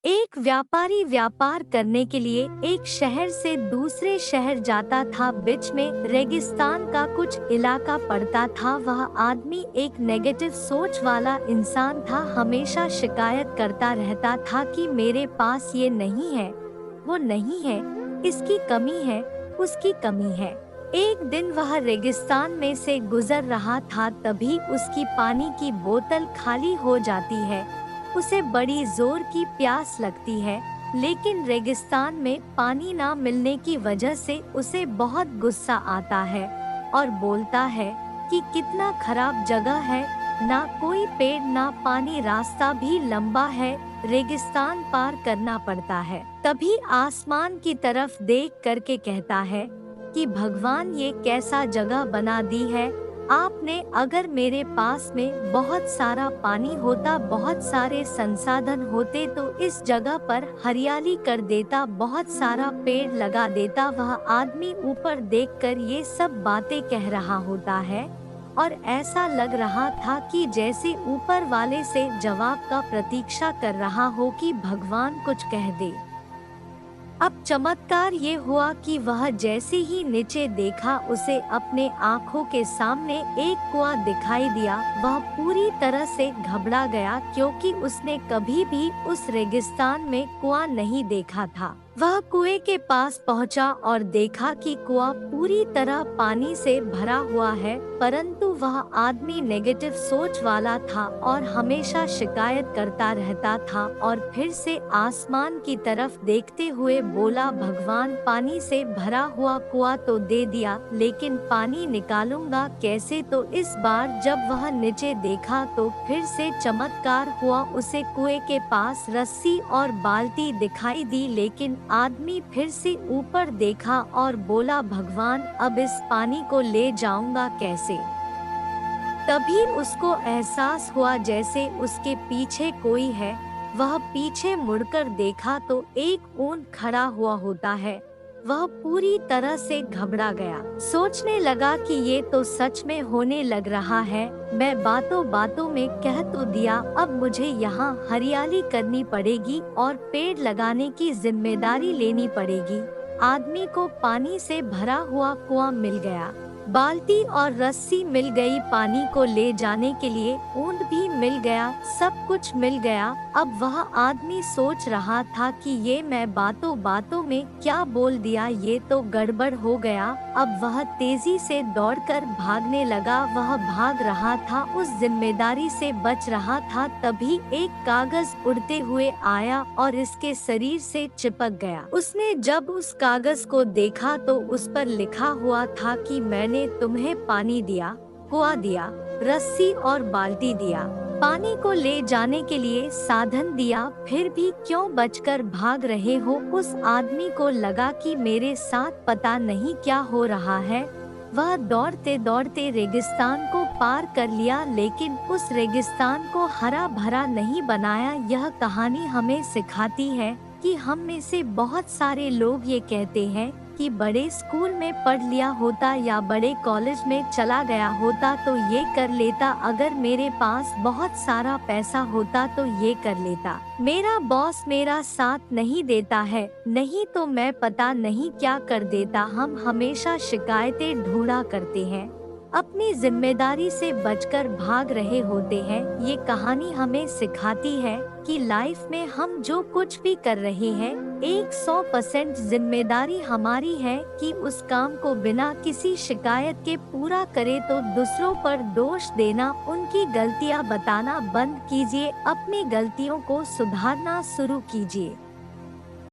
एक व्यापारी व्यापार करने के लिए एक शहर से दूसरे शहर जाता था। बीच में रेगिस्तान का कुछ इलाका पड़ता था। वह आदमी एक नेगेटिव सोच वाला इंसान था। हमेशा शिकायत करता रहता था कि मेरे पास ये नहीं है, वो नहीं है, इसकी कमी है, उसकी कमी है। एक दिन वह रेगिस्तान में से गुजर रहा था, तभी उसकी पानी की बोतल खाली हो जाती है। उसे बड़ी जोर की प्यास लगती है, लेकिन रेगिस्तान में पानी ना मिलने की वजह से उसे बहुत गुस्सा आता है और बोलता है कि कितना खराब जगह है, ना कोई पेड़ ना पानी, रास्ता भी लंबा है, रेगिस्तान पार करना पड़ता है। तभी आसमान की तरफ देख करके कहता है कि भगवान, ये कैसा जगह बना दी है आपने। अगर मेरे पास में बहुत सारा पानी होता, बहुत सारे संसाधन होते तो इस जगह पर हरियाली कर देता, बहुत सारा पेड़ लगा देता। वह आदमी ऊपर देखकर ये सब बातें कह रहा होता है और ऐसा लग रहा था कि जैसे ऊपर वाले से जवाब का प्रतीक्षा कर रहा हो कि भगवान कुछ कह दे। अब चमत्कार ये हुआ कि वह जैसे ही नीचे देखा, उसे अपने आँखों के सामने एक कुआं दिखाई दिया। वह पूरी तरह से घबरा गया, क्योंकि उसने कभी भी उस रेगिस्तान में कुआं नहीं देखा था। वह कुएं के पास पहुंचा और देखा कि कुआं पूरी तरह पानी से भरा हुआ है, परंतु वह आदमी नेगेटिव सोच वाला था और हमेशा शिकायत करता रहता था। और फिर से आसमान की तरफ देखते हुए बोला, भगवान, पानी से भरा हुआ कुआं तो दे दिया, लेकिन पानी निकालूंगा कैसे? तो इस बार जब वह नीचे देखा तो फिर से चमत्कार हुआ। उसे कुएं के पास रस्सी और बाल्टी दिखाई दी, लेकिन आदमी फिर से ऊपर देखा और बोला, भगवान, अब इस पानी को ले जाऊंगा कैसे? तभी उसको एहसास हुआ जैसे उसके पीछे कोई है। वह पीछे मुड़कर देखा तो एक ऊंट खड़ा हुआ होता है। वह पूरी तरह से घबरा गया, सोचने लगा कि ये तो सच में होने लग रहा है। मैं बातों बातों में कह तो दिया, अब मुझे यहाँ हरियाली करनी पड़ेगी और पेड़ लगाने की जिम्मेदारी लेनी पड़ेगी। आदमी को पानी से भरा हुआ कुआं मिल गया, बाल्टी और रस्सी मिल गई, पानी को ले जाने के लिए ऊंट भी मिल गया, सब कुछ मिल गया। अब वह आदमी सोच रहा था कि ये मैं बातों बातों में क्या बोल दिया, ये तो गड़बड़ हो गया। अब वह तेजी से दौड़कर भागने लगा। वह भाग रहा था, उस जिम्मेदारी से बच रहा था। तभी एक कागज उड़ते हुए आया और इसके शरीर से चिपक गया। उसने जब उस कागज को देखा तो उस पर लिखा हुआ था कि मैंने तुम्हें पानी दिया, कुआं दिया, रस्सी और बाल्टी दिया, पानी को ले जाने के लिए साधन दिया, फिर भी क्यों बचकर भाग रहे हो? उस आदमी को लगा कि मेरे साथ पता नहीं क्या हो रहा है। वह दौड़ते दौड़ते रेगिस्तान को पार कर लिया, लेकिन उस रेगिस्तान को हरा भरा नहीं बनाया। यह कहानी हमें सिखाती है कि हम में से बहुत सारे लोग ये कहते हैं कि बड़े स्कूल में पढ़ लिया होता या बड़े कॉलेज में चला गया होता तो ये कर लेता, अगर मेरे पास बहुत सारा पैसा होता तो ये कर लेता, मेरा बॉस मेरा साथ नहीं देता है, नहीं तो मैं पता नहीं क्या कर देता। हम हमेशा शिकायतें ढूंढा करते हैं, अपनी जिम्मेदारी से बचकर भाग रहे होते हैं। ये कहानी हमें सिखाती है कि लाइफ में हम जो कुछ भी कर रहे हैं, 100% जिम्मेदारी हमारी है कि उस काम को बिना किसी शिकायत के पूरा करे। तो दूसरों पर दोष देना, उनकी गलतियां बताना बंद कीजिए, अपनी गलतियों को सुधारना शुरू कीजिए।